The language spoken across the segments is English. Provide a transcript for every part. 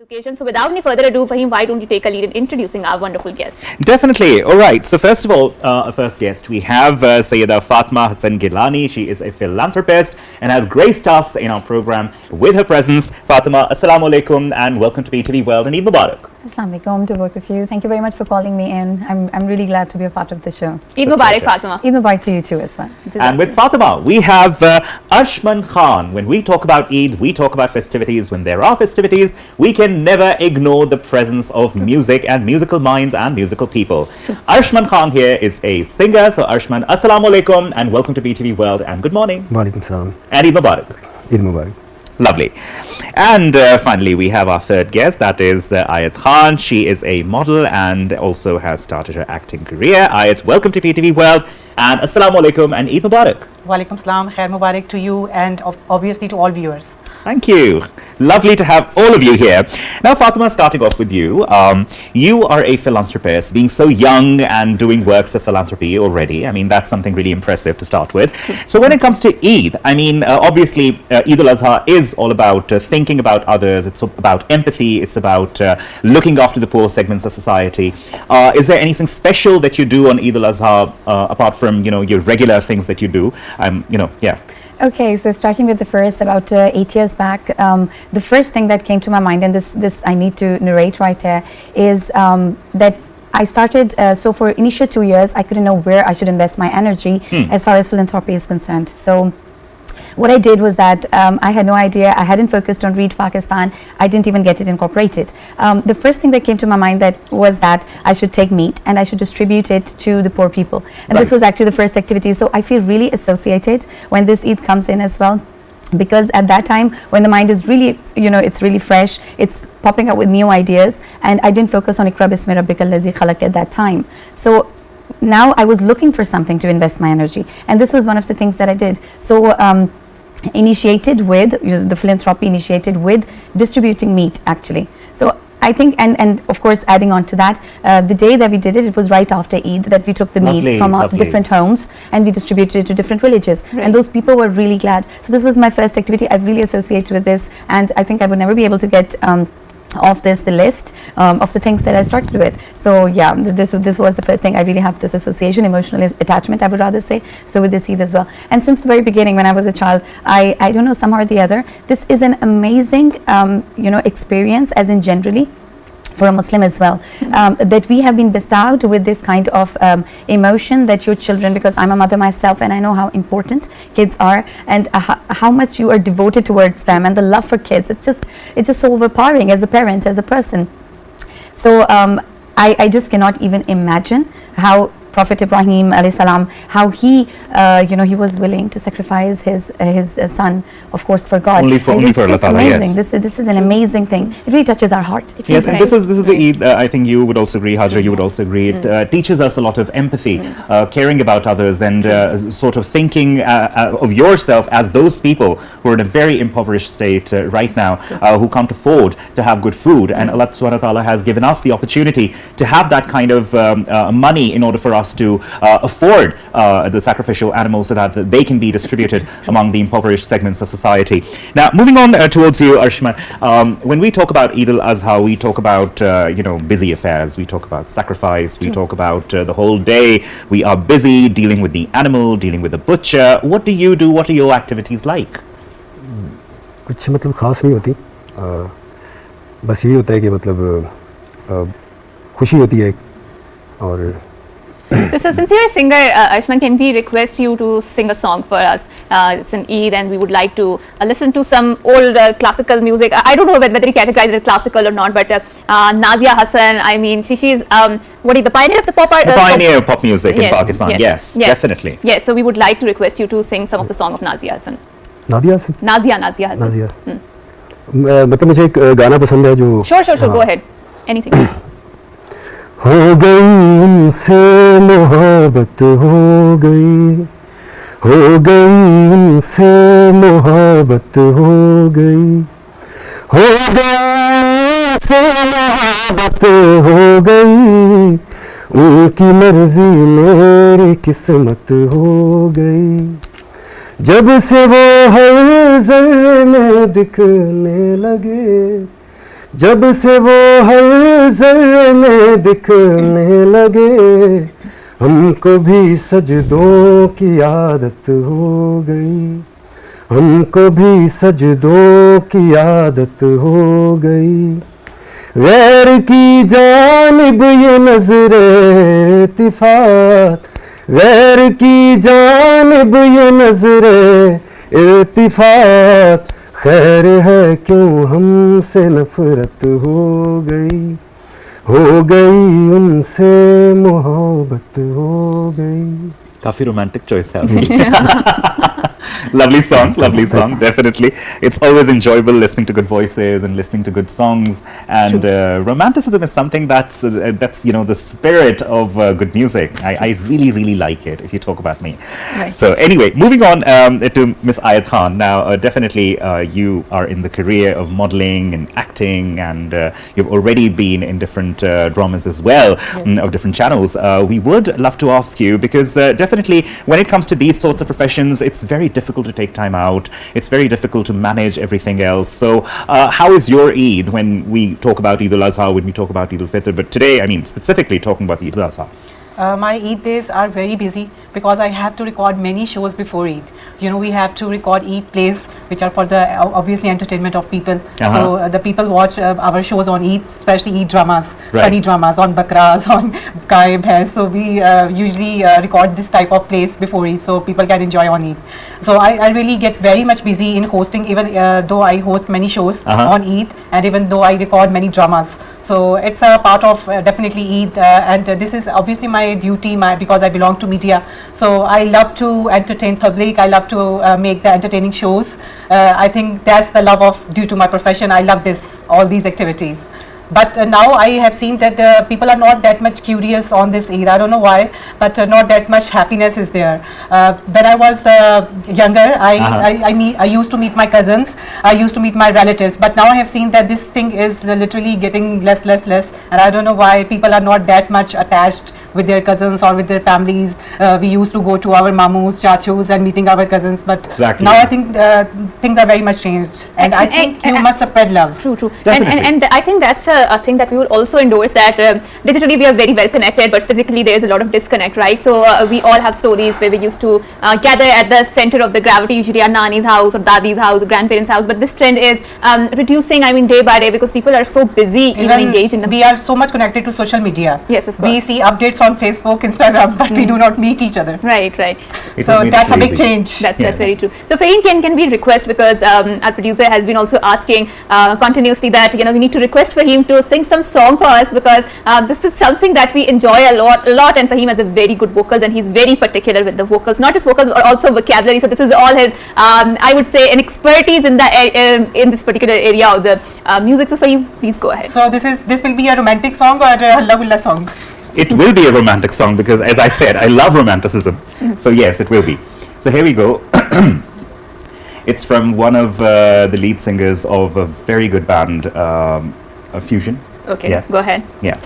occasion. So without any further ado, Fahim, why don't you take a lead in introducing our wonderful guest? Definitely. All right. So first of all, our first guest, we have Syeda Fatima Hasan Gilani. She is a philanthropist and has graced us in our program with her presence. Fatima, assalamu alaikum and welcome to PTV World and Eid Mubarak. Assalamu alaikum to both of you. Thank you very much for calling me in. I'm really glad to be a part of the show. Eid Mubarak, Fatima. Eid Mubarak to you too as well. And with Fatima, we have Ashman Khan. When we talk about Eid, we talk about festivities. When there are festivities, we can never ignore the presence of music and musical minds and musical people. Ashman Khan here is a singer. So Ashman, assalamu alaikum and welcome to PTV World and good morning. Walaikum salam. And Eid Mubarak. Eid Mubarak. Lovely. And finally, we have our third guest, that is Ayat Khan. She is a model and also has started her acting career. Ayat, welcome to PTV World and Assalamu alaikum and Eid Mubarak. Walaikum salam, khair Mubarak to you and obviously to all viewers. Thank you. Lovely to have all of you here. Now, Fatima, starting off with you. You are a philanthropist, being so young and doing works of philanthropy already. I mean, that's something really impressive to start with. So when it comes to Eid, I mean, obviously, Eid al-Azha is all about thinking about others. It's about empathy. It's about looking after the poor segments of society. Is there anything special that you do on Eid al-Azha apart from, your regular things that you do? Yeah. Okay, so starting with the first, about 8 years back, the first thing that came to my mind, and this I need to narrate right here, is that I started, so for initial 2 years, I couldn't know where I should invest my energy as far as philanthropy is concerned. So what I did was that I had no idea. I hadn't focused on Read Pakistan. I didn't even get it incorporated. The first thing that came to my mind was that I should take meat and I should distribute it to the poor people. And this was actually the first activity. So I feel really associated when this Eid comes in as well. Because at that time, when the mind is really, it's really fresh, it's popping up with new ideas. And I didn't focus on Iqra Bismi Rabbikal Lazi Khalaq at that time. So now I was looking for something to invest my energy. And this was one of the things that I did. So initiated with the philanthropy initiated with distributing meat actually. So I think and of course adding on to that, the day that we did it was right after Eid that we took the meat from our different homes and we distributed it to different villages, and those people were really glad. So this was my first activity. I really associate with this, and I think I would never be able to get off the list of the things that I started with. So yeah, this was the first thing. I really have this association, emotional attachment, I would rather say, so with this Eid as well. And since the very beginning when I was a child, I don't know, somehow or the other, this is an amazing experience, as in generally for a Muslim as well, that we have been bestowed with this kind of emotion that your children, because I'm a mother myself and I know how important kids are and how much you are devoted towards them, and the love for kids, it's just so overpowering as a parent, as a person. So I just cannot even imagine how Prophet Ibrahim alayhi salam, how he was willing to sacrifice his son, of course, for God. Only for Allah Ta'ala, yes. This is an amazing thing. It really touches our heart. Yes, and this is the Eid, I think you would also agree, Hajra, you would also agree, it teaches us a lot of empathy, caring about others and sort of thinking of yourself as those people who are in a very impoverished state right now, who can't afford to have good food, and Allah Subhanahu wa Ta'ala has given us the opportunity to have that kind of money in order for us to afford the sacrificial animals so that they can be distributed among the impoverished segments of society. Now, moving on towards you, Arshman, when we talk about Eid al-Azha, we talk about, busy affairs, we talk about sacrifice, we talk about the whole day, we are busy dealing with the animal, dealing with the butcher. What do you do? What are your activities like? कुछ मतलब खास नहीं होती, बस यही होता है कि मतलब खुशी होती है और So since you're a singer, Ashman, can we request you to sing a song for us? It's an Eid and we would like to listen to some old classical music. I don't know whether you categorize it classical or not, but Nazia Hassan, I mean, she is the pioneer of the pop art? The pioneer of pop music in Pakistan, yes, definitely. Yes, so we would like to request you to sing some of the song of Nazia Hassan. Nazia Hassan? Nazia Hassan. Nazia. मतलब मुझे एक गाना पसंद है जो Sure, go ahead. Anything. हो गई उनसे मोहब्बत हो गई उनसे मोहब्बत हो गई उनसे मोहब्बत हो गई उनकी मर्जी मेरी किस्मत हो गई जब से वो हर ज़र्रे में दिखने लगे जब से वो हर जर्रे में दिखने लगे, हमको भी सजदों की आदत हो गई, हमको भी सजदों की आदत हो गई। गैर की जानिब ये नजरे इत्तिफाक, गैर की जानिब ये नजरे इत्तिफाक, खैर है क्यों हमसे नफरत हो गई उनसे मोहब्बत हो गई। काफी रोमांटिक चॉइस है आपकी। Lovely song, definitely. It's always enjoyable listening to good voices and listening to good songs. And romanticism is something that's the spirit of good music. I really, really like it. If you talk about me. Right. So anyway, moving on to Miss Ayat Khan. Now, definitely, you are in the career of modeling and acting, and you've already been in different dramas as well, of different channels. We would love to ask you, because definitely, when it comes to these sorts of professions, it's very difficult to take time out. It's very difficult to manage everything else. So how is your Eid when we talk about Eid al-Azha, when we talk about Eid al-Fitr? But today, I mean, specifically talking about Eid al-Azha. My Eid days are very busy because I have to record many shows before Eid. You know, we have to record Eid plays, which are for the obviously entertainment of people. So the people watch our shows on Eid, especially Eid dramas, funny dramas on Bakras, on Kai Bhais. So we usually record this type of plays before Eid, so people can enjoy on Eid. So I really get very much busy in hosting, even though I host many shows on Eid, and even though I record many dramas. So it's a part of definitely Eid, and this is obviously my duty, because I belong to media. So I love to entertain public. I love to make the entertaining shows. I think that's the love of due to my profession. I love all these activities. But now I have seen that people are not that much curious on this Eid. I don't know why, but not that much happiness is there. When I was younger, I used to meet my cousins, I used to meet my relatives, but now I have seen that this thing is literally getting less, and I don't know why people are not that much attached with their cousins or with their families. We used to go to our mamus, chachus and meeting our cousins, but now I think things are very much changed, and I think you must spread love. True. And I think that's a thing that we would also endorse, that digitally we are very well connected, but physically there is a lot of disconnect, right? So we all have stories where we used to gather at the center of the gravity, usually our nani's house or dadi's house or grandparents' house, but this trend is reducing, I mean, day by day, because people are so busy, even engaged in the... We are so much connected to social media. Yes, of course. We see updates on Facebook, Instagram, but we do not meet each other. Right. So that's a big change. That's very true. So Fahim, can we request, because our producer has been also asking continuously that, you know, we need to request Fahim to sing some song for us, because this is something that we enjoy a lot, and Fahim has a very good vocals, and he's very particular with the vocals, not just vocals but also vocabulary. So this is all his, I would say, an expertise in in this particular area of the music. So Fahim, please go ahead. So this will be a romantic song or a Halla song? It will be a romantic song, because, as I said, I love romanticism. So yes, it will be. So here we go. It's from one of the lead singers of a very good band, Fusion. Okay, go ahead. Yeah.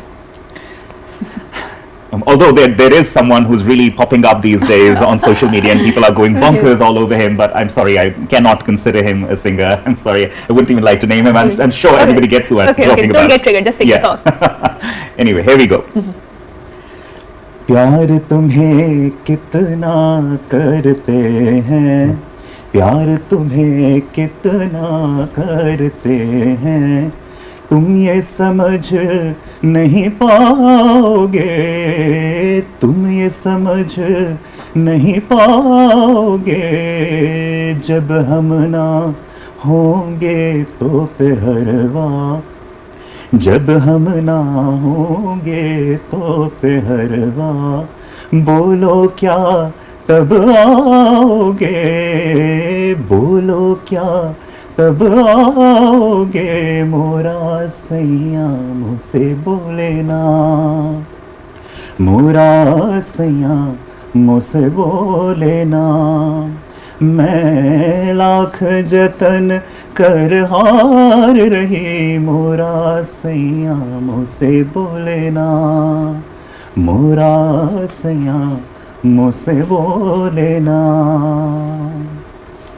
Although there is someone who's really popping up these days on social media, and people are going bonkers all over him, but I'm sorry, I cannot consider him a singer. I'm sorry, I wouldn't even like to name him. I'm sure everybody gets who I'm talking about. Don't get triggered, just sing the song. Anyway, here we go. प्यार तुम्हें कितना करते हैं, प्यार तुम्हें कितना करते हैं, तुम ये समझ नहीं पाओगे, तुम ये समझ नहीं पाओगे, जब हम ना होंगे तो पहरवा, जब हम ना होंगे तो पहरवा, बोलो क्या तब आओगे, बोलो क्या तब आओगे, मोरा सैया मुझसे बोले ना, मोरा सैया मुझसे बोले ना, मैं लाख जतन कर हार रही, मोरा सैया मुझसे बोले ना, मोरा सैया मुझसे बोले ना.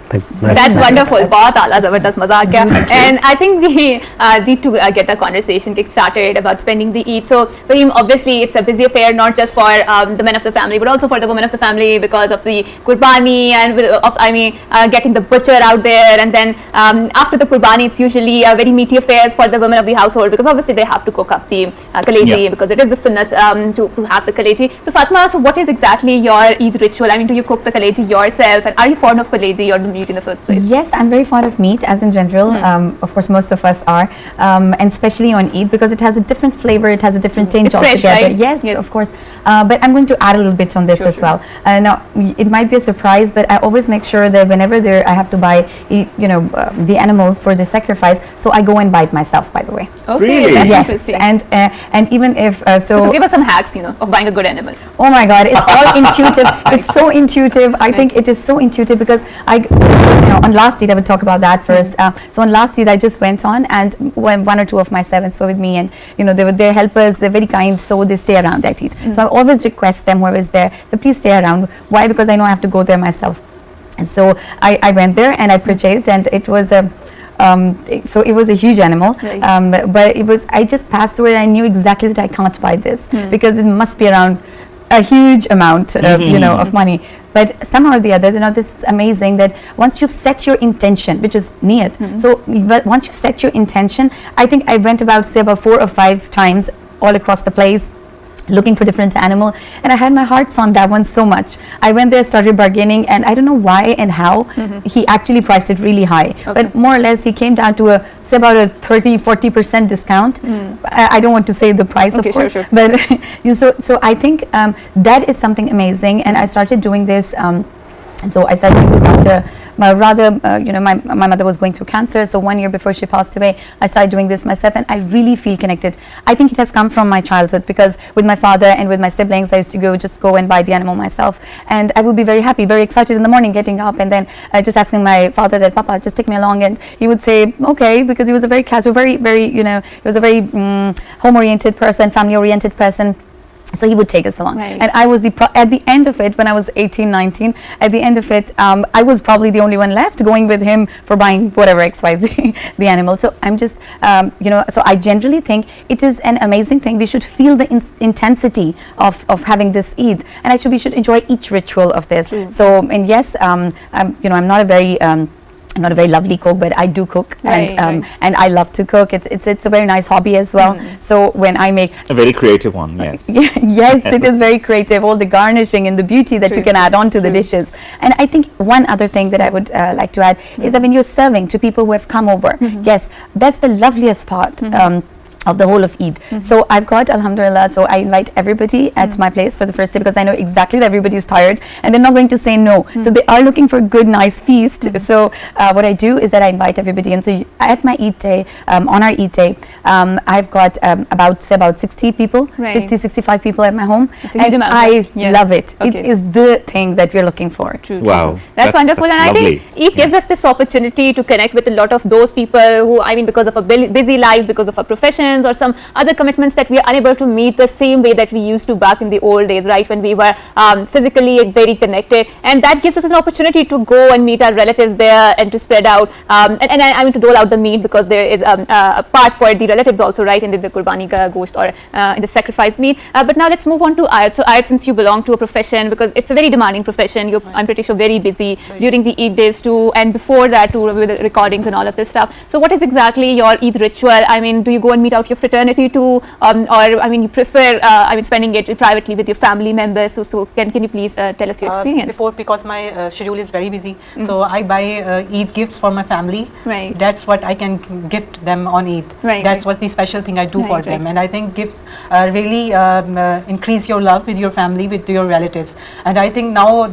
That's wonderful. बहुत आला ज़बरदस्त मज़ा आ गया. And I think we need to get the conversation kick-started about spending the Eid. So, Fareem, obviously it's a busy affair not just for the men of the family, but also for the women of the family because of the Qurbani and getting the butcher out there. And then after the Qurbani, it's usually a very meaty affairs for the women of the household because obviously they have to cook up the kaleji because it is the sunnat to have the kaleji. So, Fatma, so what is exactly your Eid ritual? I mean, do you cook the kaleji yourself? And are you fond of kaleji or the meat in the first place? Yes, I'm very fond of meat, as in general. Of course, most of us are, and especially on Eid because it has a different flavor, it has a different tinge It's fresh, altogether. right? Yes, Yes. of course. But I'm going to add a little bit on this as well. Now, it might be a surprise, but I always make sure that whenever I have to buy, the animal for the sacrifice, so I go and buy it myself. By the way. Okay, Really? that's Yes, interesting. and even if So give us some hacks, of buying a good animal. Oh my God, it's all intuitive. It's so intuitive. I think it is so intuitive because on last Eid, I would talk about that first. So on last Eid, I just went on and one or two of my servants were with me and, they were their helpers. They're very kind. So they stay around at Eid. So I always request them, whoever is there, to please stay around. Why? Because I know I have to go there myself. And so I went there and I purchased and it was so it was a huge animal, Right. but I just passed through it and I knew exactly that I can't buy this because it must be around a huge amount of money. But somehow or the other, this is amazing that once you've set your intention, which is niyat, so once you set your intention, I think I went about 4 or 5 times all across the place looking for different animal, and I had my hearts on that one so much. I went there, started bargaining, and I don't know why and how he actually priced it really high. But more or less, he came down to about a 30-40% discount. I don't want to say the price, Okay, of course, sure. but so I think that is something amazing, and I started doing this. So I started doing this after my mother was going through cancer. So 1 year before she passed away, I started doing this myself, and I really feel connected. I think it has come from my childhood because with my father and with my siblings, I used to go and buy the animal myself, and I would be very happy, very excited in the morning, getting up and then just asking my father that, Papa, just take me along, and he would say okay, because he was a very casual, very he was a very home-oriented person, family-oriented person. So he would take us along, Right. and I was at the end of it when I was 18, 19. At the end of it, I was probably the only one left going with him for buying whatever XYZ the animal. So I'm just, so I generally think it is an amazing thing. We should feel the intensity of having this Eid, and we should enjoy each ritual of this. So, and yes, I'm not a very I'm not a very lovely cook, but I do cook, Right, and I love to cook. It's a very nice hobby as well. So when I make A very creative one, yes. yes, it is very creative. All the garnishing and the beauty that you can add on to the dishes. And I think one other thing that I would like to add is that when you're serving to people who have come over, yes, that's the loveliest part. Of the whole of Eid. So I've got, alhamdulillah, so I invite everybody at my place for the first day because I know exactly that everybody is tired and they're not going to say no. So they are looking for a good, nice feast. So what I do is that I invite everybody. And so at my Eid day, on our Eid day, I've got about 60 people, Right. 60, 65 people at my home. It's a huge And amount, I right? Yeah. love it. It Okay. is the thing that we're looking for. True. Wow. That's wonderful. That's And I lovely. think Eid gives us this opportunity to connect with a lot of those people who, because of our busy lives, because of our professions or some other commitments, that we are unable to meet the same way that we used to back in the old days, right, when we were physically very connected. And that gives us an opportunity to go and meet our relatives there and to spread out and to dole out the meat, because there is a part for the relatives also, right, in the Qurbani ka gosht or in the sacrifice meat. But now let's move on to Ayat. So Ayat, since you belong to a profession, because it's a very demanding profession, you're, I'm pretty sure, very busy during the Eid days too, and before that too, with the recordings and all of this stuff. So what is exactly your Eid ritual? Do you go and meet out your fraternity too, or you prefer spending it privately with your family members? So can you please tell us your experience? Because my schedule is very busy, so I buy Eid gifts for my family. Right. That's what I can gift them on Eid. Right, That's right. what's the special thing I do for Right, them. right. And I think gifts really increase your love with your family, with your relatives. And I think now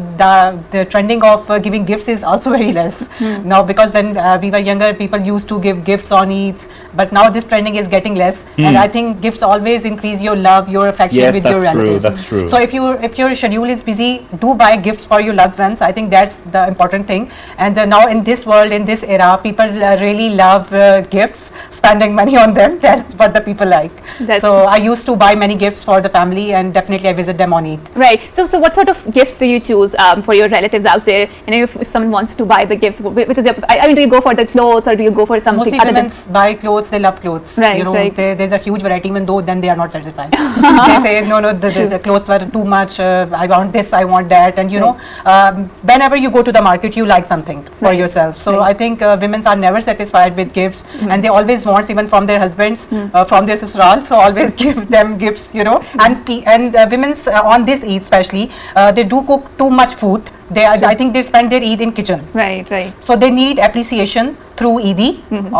the trending of giving gifts is also very less now, because when we were younger, people used to give gifts on Eids, but now this trending is getting less. And I think gifts always increase your love, your affection Yes, with that's your true, relatives. that's true. So if your schedule is busy, do buy gifts for your loved ones. I think that's the important thing. And now in this world, in this era, people really love gifts, spending money on them. That's what the people like. That's So I used to buy many gifts for the family, and definitely I visit them on Eid. Right. So what sort of gifts do you choose for your relatives out there? And if someone wants to buy the gifts, which is your, I mean, do you go for the clothes or do you go for something Mostly other women than? buy clothes, they love clothes. Right, You know, right. there's a huge variety, even though then they are not satisfied. They say, no, the clothes were too much, I want this, I want that. And you know, whenever you go to the market, you like something for Right. yourself. So Right. I think women are never satisfied with gifts, and they always want, even from their husbands, from their susral, so always give them gifts, you know. And women's on this Eid especially, they do cook too much food. I think they spend their Eid in kitchen. Right, right. So they need appreciation through Eid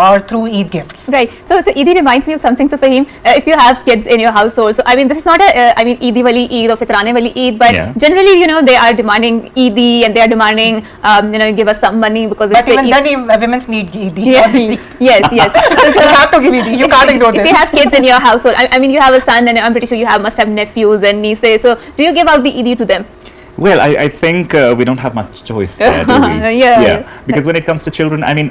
or through Eid gifts. Right. So Eid reminds me of something. So Fahim, if you have kids in your household, so I mean, this is not a, I mean, Eid wali Eid or Fitrane wali Eid, but Yeah. generally, you know, they are demanding Eid and they are demanding, you know, give us some money because it's But the even Eid. then, women need Eid. Yeah. obviously. Yes, yes. So, You have to give Eid. You can't ignore if this. you have kids in your household, I mean, you have a son, and I'm pretty sure you must have nephews and nieces. So, do you give out the Eid to them? Well, I think we don't have much choice there, do we? Yeah. Because when it comes to children, I mean,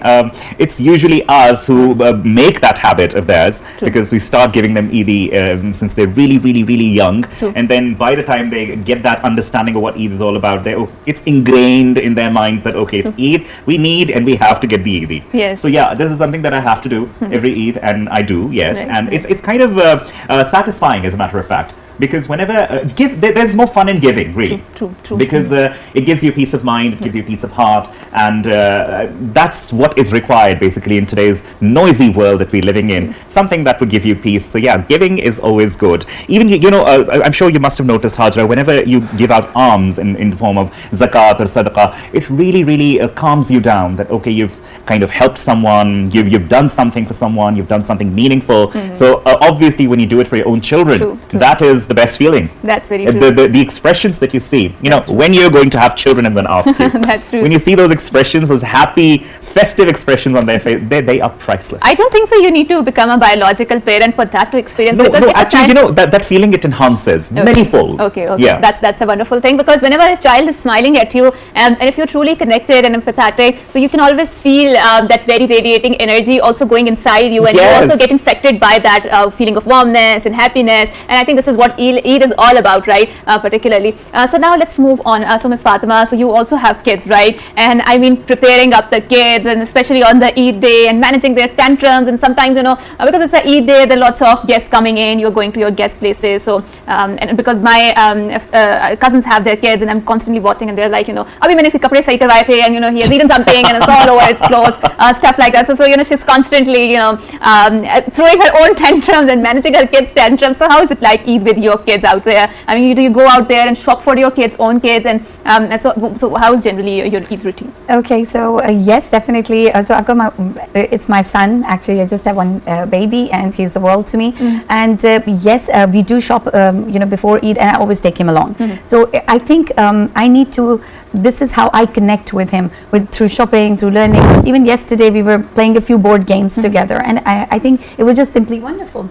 it's usually us who make that habit of theirs, because we start giving them Eid since they're really, really, really young. True. And then by the time they get that understanding of what Eid is all about, it's ingrained in their mind that, okay, it's Eid, we need and we have to get the Eid. Yes. So yeah, this is something that I have to do every Eid, and I do, yes. Right. And it's kind of satisfying, as a matter of fact. Because whenever there's more fun in giving, really. True. Because it gives you peace of mind, it gives you peace of heart, and that's what is required basically in today's noisy world that we're living in. Something that would give you peace. So yeah, giving is always good. Even you know, I'm sure you must have noticed, Hajra, whenever you give out alms in the form of zakat or sadaqah, it really calms you down. That okay, you've kind of helped someone, you've done something for someone, you've done something meaningful. So obviously, when you do it for your own children, True. that is the best feeling. That's very true. The expressions that you see, you know, when you're going to have children, I'm going to ask you. That's true. When you see those expressions, those happy, festive expressions on their face, they are priceless. I don't think so. You need to become a biological parent for that to experience. No, because no, if a actually, child- you know, that feeling it enhances manyfold. Okay. Yeah. That's a wonderful thing, because whenever a child is smiling at you, and if you're truly connected and empathetic, so you can always feel that very radiating energy also going inside you, and you Yes. also get infected by that feeling of warmness and happiness. And I think this is what Eid is all about, right? Particularly. So now let's move on. So Ms. Fatima, so you also have kids, right? And I mean, preparing up the kids, and especially on the Eid day, and managing their tantrums, and sometimes, you know, because it's a Eid day, there are lots of guests coming in. You're going to your guest places. So and because my cousins have their kids, and I'm constantly watching, and they're like, you know, abhi maine iske kapde sahi karwaye the, and you know, he has eaten something and it's all over its clothes, stuff like that. So you know, she's constantly, you know, throwing her own tantrums and managing her kids' tantrums. So how is it like Eid with your kids out there? I mean, do you go out there and shop for your kids, own kids, and so how is generally your Eid routine? Okay, so yes, definitely. So I've got it's my son. Actually, I just have one baby, and he's the world to me. And yes, we do shop, you know, before Eid, and I always take him along. So I think I need to. This is how I connect with him, through shopping, through learning. Even yesterday, we were playing a few board games together, and I think it was just simply wonderful.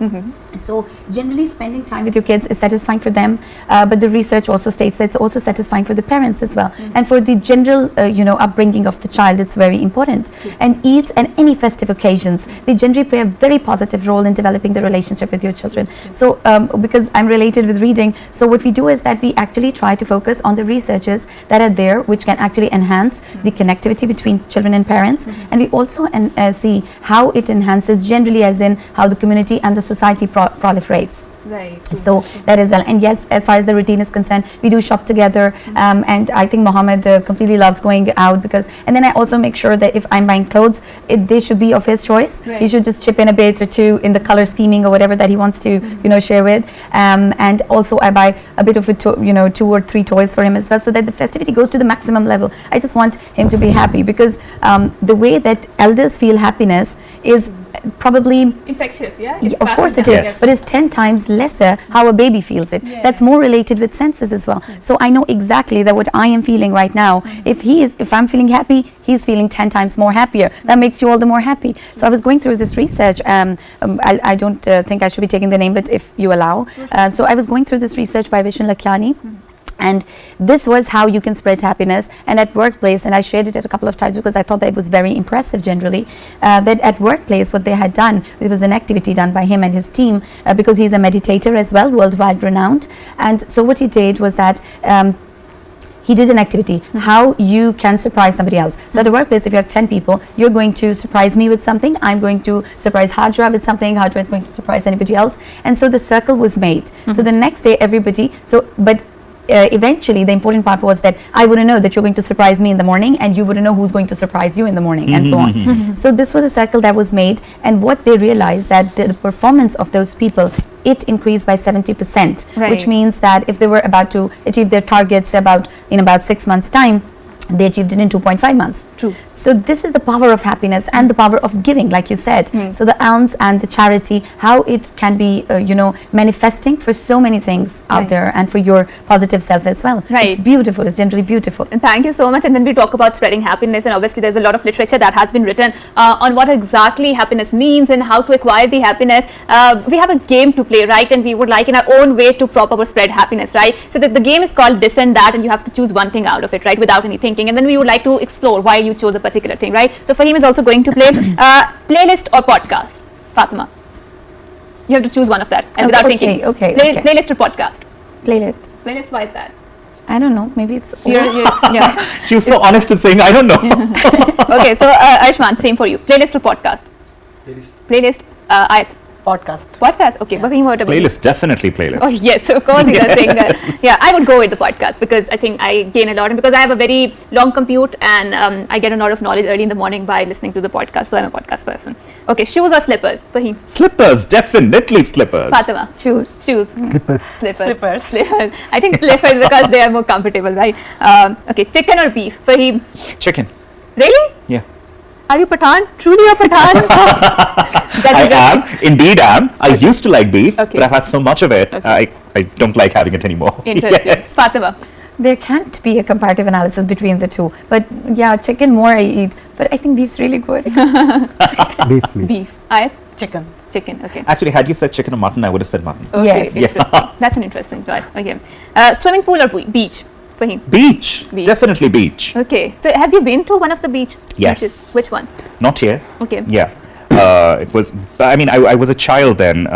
So generally, spending time with your kids is satisfying for them, but the research also states that it's also satisfying for the parents as well, and for the general, you know, upbringing of the child. It's very important. And Eids and any festive occasions, they generally play a very positive role in developing the relationship with your children. So because I'm related with reading, so what we do is that we actually try to focus on the researches that are there, which can actually enhance the connectivity between children and parents, and we also see how it enhances generally, as in how the community and the society proliferates. Right. So that as well. And yes, as far as the routine is concerned, we do shop together, and I think Mohammed completely loves going out, because, and then I also make sure that if I'm buying clothes, they should be of his choice. Right. He should just chip in a bit or two in the color scheming or whatever that he wants to, you know, share with. And also I buy a bit of you know, 2 or 3 toys for him as well, so that the festivity goes to the maximum level. I just want him to be happy, because the way that elders feel happiness is probably Infectious, yeah? of course it is, Yes. but it's 10 times lesser how a baby feels it. That's more related with senses as well. So I know exactly that what I am feeling right now, if I'm feeling happy, he's feeling 10 times more happier. That makes you all the more happy. So I was going through this research. I don't think I should be taking the name, but if you allow. So I was going through this research by Vishen Lakhani. And this was how you can spread happiness. And at workplace, and I shared it a couple of times because I thought that it was very impressive generally, that at workplace what they had done, it was an activity done by him and his team, because he's a meditator as well, worldwide renowned. And so what he did was that he did an activity, how you can surprise somebody else. So at the workplace, if you have 10 people, you're going to surprise me with something, I'm going to surprise Hajra with something, Hajra is going to surprise anybody else. And so the circle was made. So the next day, everybody, but eventually the important part was that I wouldn't know that you're going to surprise me in the morning, and you wouldn't know who's going to surprise you in the morning, and so on. So this was a circle that was made, and what they realized that the performance of those people, it increased by 70%, Right. which means that if they were about to achieve their targets in about 6 months' time, they achieved it in 2.5 months. True. So this is the power of happiness and the power of giving, like you said. So the alms and the charity, how it can be, manifesting for so many things out Right. there, and for your positive self as well. Right. It's beautiful. It's generally beautiful. And thank you so much. And when we talk about spreading happiness, and obviously there's a lot of literature that has been written on what exactly happiness means and how to acquire the happiness, we have a game to play, right? And we would like in our own way to prop up or spread happiness, right? So the game is called this and that, and you have to choose one thing out of it, right? Without any thinking. And then we would like to explore why you chose a particular thing, right? So Fahim is also going to play playlist or podcast. Fatima, you have to choose one of that, and without thinking. Okay. Playlist or podcast? Playlist. Playlist, why is that? I don't know. Maybe it's. Yeah. She was so honest in saying, I don't know. Okay, so Arshman, same for you. Playlist or podcast? Playlist. Ayat. Podcast. Podcast. Okay, Fahim, what about you? Playlist, definitely playlist. Oh yes, of course you are saying that. Yeah, I would go with the podcast because I think I gain a lot, and because I have a very long commute, and I get a lot of knowledge early in the morning by listening to the podcast. So I'm a podcast person. Okay, shoes or slippers? Fahim. Slippers, definitely slippers. Fatima. Shoes. Slippers. Slippers. I think slippers because they are more comfortable, right? Okay, chicken or beef? Fahim. Chicken. Really? Yeah. Are you Pathan? Truly a Pathan? Indeed am. I used to like beef, Okay. but I've had so much of it, Okay. I don't like having it anymore. Interesting. Yes. Fatima. There can't be a comparative analysis between the two. But yeah, chicken more I eat. But I think beef's really good. beef. Beef. Ayat? Chicken. Chicken. Okay. Actually, had you said chicken or mutton, I would have said mutton. Okay. Yes. Interesting. That's an interesting choice. Okay. Swimming pool or beach? Fahim. Beach. Beach. Definitely beach. Okay. So have you been to one of the beaches? Yes. Which one? Not here. Okay. Yeah. It was, I mean, I was a child then,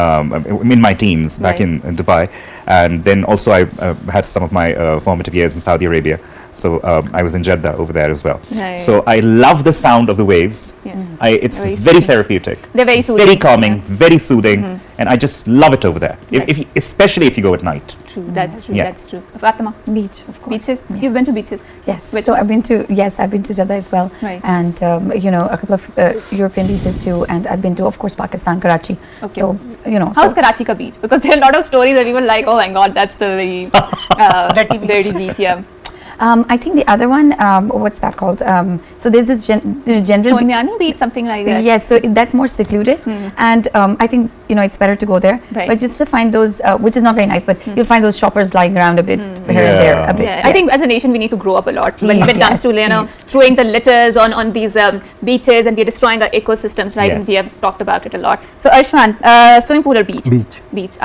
in my teens back Right. in Dubai. And then also I had some of my formative years in Saudi Arabia. So I was in Jeddah over there as well. Right. So I love the sound of the waves. Yes. It's Very very soothing. therapeutic. They're very soothing. Very calming, Yeah. very soothing. And I just love it over there. Right. Especially if you go at night. True. That's true. Yeah. That's true. Fatima. Beach, of course. Beaches. You've been to beaches. Yes. Which So one? I've been to Jeddah as well. Right. And a couple of European beaches too. And I've been to, of course, Pakistan, Karachi. Okay. So How's Karachi ka beach? Because there are a lot of stories that people like, oh my God, that's the very dirty beach. Yeah. I think the other one, what's that called? So there's this general. Sonmiani beach, something like that. Yes, so that's more secluded, and I think it's better to go there. Right. But just to find those, which is not very nice, but you'll find those shoppers lying around a bit here and there. Yeah. A bit. Yeah, I think as a nation we need to grow up a lot when Please, it comes to yes, throwing the litters on these beaches, and we're destroying our ecosystems, right? And we Yes. have talked about it a lot. So Arshman, swimming pool or beach? Beach.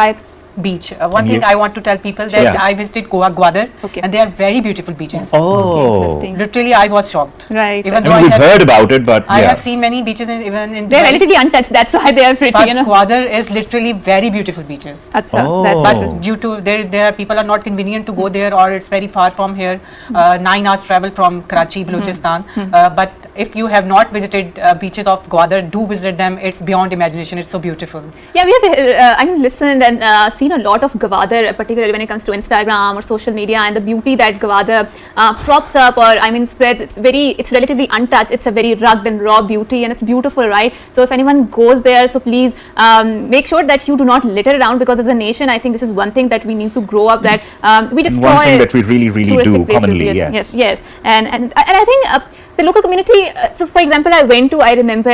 Beach. One And thing you? I want to tell people that Yeah. I visited Goa, Gwadar, Okay. and they are very beautiful beaches. Oh. Interesting. Literally, I was shocked. Right. Even I though mean, I we've have, heard about it, but I yeah. have seen many beaches even in They're Dubai, relatively untouched. That's why they are pretty. but Gwadar is literally very beautiful beaches. Achha, Oh. that's But interesting. due to there are people are not convenient to go there, or it's very far from here, 9 hours travel from Karachi, Balochistan. But if you have not visited beaches of Gwadar, do visit them. It's beyond imagination. It's so beautiful. Yeah, we have listened and seen a lot of Gwadar, particularly when it comes to Instagram or social media, and the beauty that Gwadar props up or spreads. It's relatively untouched. It's a very rugged and raw beauty, and it's beautiful, right? So if anyone goes there, so please make sure that you do not litter around, because as a nation, I think this is one thing that we need to grow up, that we And destroy one thing that we really, really touristic do places. commonly, yes. yes. And I think the local community, so for example, I remember,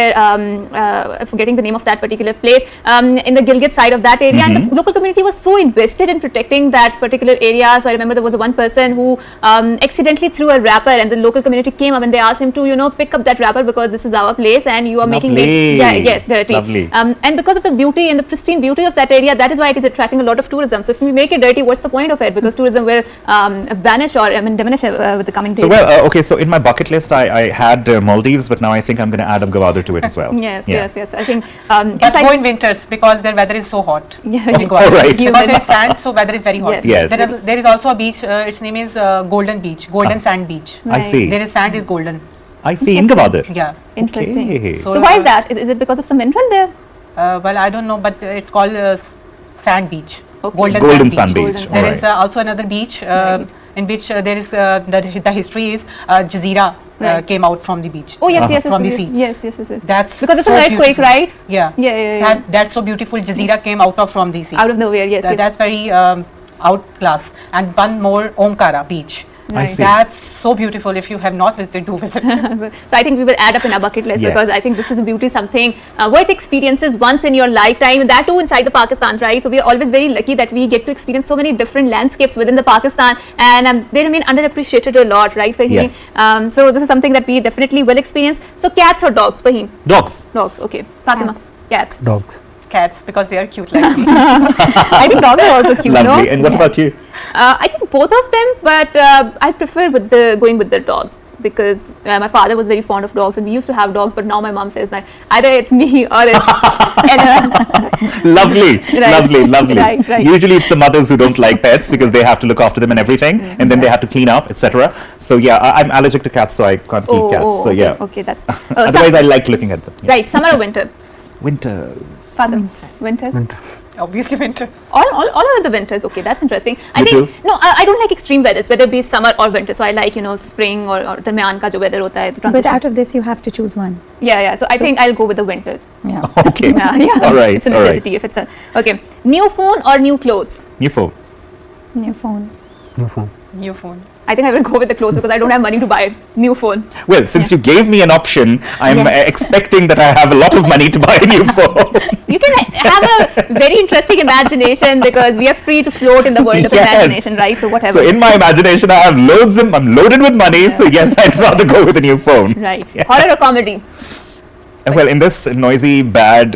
forgetting the name of that particular place, in the Gilgit side of that area, and the local community was so invested in protecting that particular area. So I remember there was one person who accidentally threw a wrapper, and the local community came up and they asked him to, pick up that wrapper because this is our place and you are making it dirty. Lovely. And because of the beauty and the pristine beauty of that area, that is why it is attracting a lot of tourism. So if we make it dirty, what's the point of it? Because tourism will vanish or diminish with the coming days. So well, okay. So in my bucket list, I had Maldives, but now I think I'm going to add Gavadur to it as well. Yes. I think but go in winters because their weather is so hot. Yeah. All right. Because there is sand, so weather is very hot. Yes. Yes. There is also a beach. Its name is Golden Beach, Golden Sand Beach. I see. There is sand is golden. I see. In Gavadur. Yeah. Interesting. Okay. So why is that? Is it because of some mineral there? Well, I don't know, but it's called Sand Beach. Okay. Golden Sand Beach. Golden. There All is right. also another beach in which there is the history is Jazeera came out from the beach. Oh yes, from the sea. Yes. That's Because it's so an earthquake, beautiful. right? Yeah. That's so beautiful. Jazeera came out from the sea. Out of nowhere, yes. That's very outclass. And one more, Omkara Beach. I see. That's so beautiful. If you have not visited, do visit. So I think we will add up in our bucket list because I think this is a beauty, something worth experiences once in your lifetime. That too inside the Pakistan, right? So we are always very lucky that we get to experience so many different landscapes within the Pakistan, and they remain underappreciated a lot, right, Fahim? Yes. So this is something that we definitely will experience. So cats or dogs, Fahim? Dogs. Dogs, okay. Fatima? Cats. Dogs. Cats, because they are cute like me. I think dogs are also cute, Lovely. no? And what about you? I think both of them, but I prefer going with the dogs because my father was very fond of dogs and we used to have dogs, but now my mom says that either it's me or it's Lovely. Right. Usually it's the mothers who don't like pets because they have to look after them and everything, and then they have to clean up, etc. So yeah, I'm allergic to cats, so I can't keep cats. So yeah. Okay, that's Otherwise, I like looking at them. Yeah. right. Summer or winter? Winters. Father, winters. Obviously, winters. All of the winters. Okay, that's interesting. I You think too? no, I don't like extreme weathers, whether it be summer or winter. So I like spring or darmiyan ka jo weather hota hai. But out of this, you have to choose one. Yeah. So I think I'll go with the winters. Yeah. Okay. Yeah. All right. It's a all right. necessity if it's a okay. New phone or new clothes? New phone. New phone. New phone. New phone. I think I will go with the clothes because I don't have money to buy a new phone. Well, since you gave me an option, I'm expecting that I have a lot of money to buy a new phone. You can have a very interesting imagination because we are free to float in the world of Yes. imagination, right? So whatever. So in my imagination, I have I'm loaded with money. So yes, I'd rather go with a new phone. Right. Yeah. Horror or comedy? Well, in this noisy, bad,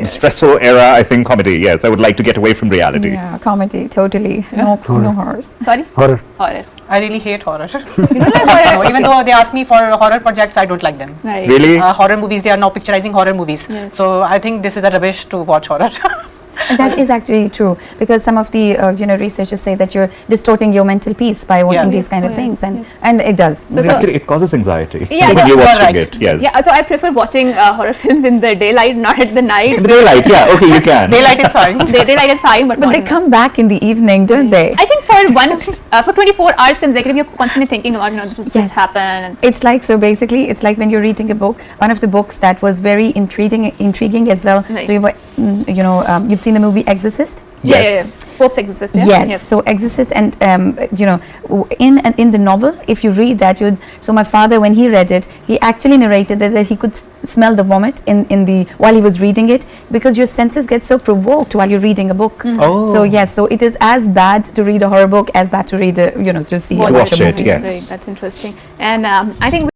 stressful era, I think comedy. Yes, I would like to get away from reality. Yeah, comedy, totally. No horrors. Sorry? Horror. Horror. I really hate horror. You don't like horror? No, even though they ask me for horror projects, I don't like them. Right. Really? Horror movies, they are now picturizing horror movies. Yes. So I think this is a rubbish to watch horror. And that is actually true because some of the researchers say that you're distorting your mental peace by watching these kind of things, and it does. Actually, it causes anxiety Yeah, when you're you're watching right. it. Yes. Yeah, so I prefer watching horror films in the daylight, not at the night. In the daylight, yeah. Okay, you can. Daylight is fine. Daylight is fine, but But not they in the- come back in the evening, don't they? I think for 24 hours consecutive, you're constantly thinking about, this will Yes. happen. And It's like, so basically, it's like when you're reading a book, one of the books that was very intriguing as well. Right. So you've seen the movie Exorcist? Yes. Pope's Exorcist, yeah? Yes. So Exorcist, and in the novel, if you read that, so my father, when he read it, he actually narrated that he could smell the vomit while he was reading it, because your senses get so provoked while you're reading a book. Oh. So yes, so it is as bad to read a horror book as bad to read to see Watch a it, movie. yes. Right, that's interesting. And I think